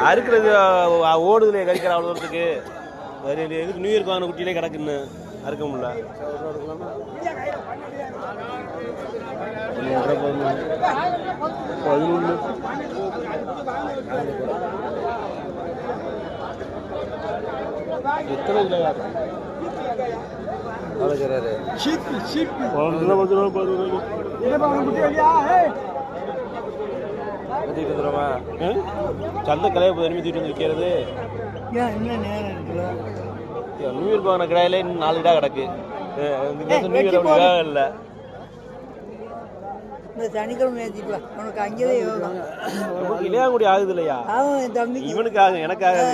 அறுக்கிறது ஓடுதுல கறிக்கிற அவ்வளோ தூரத்துக்கு எதுக்கு நியூ இயர்க்கு வாங்கின குட்டியிலே கிடக்குன்னு அறுக்க முடியல. எத்தனை சந்தை கலையை போய் தூக்கிட்டு வந்து விற்கிறது. நியூ இயர்க்கு வாங்கின கடையில இன்னும் 4 இடா கிடக்கு. நியூ இயர் இல்லை சனிக்கிழமை உனக்கு அங்கேயே இளையாங்குடி ஆகுது இல்லையா? இவனுக்கு ஆகும், எனக்கு ஆகாது.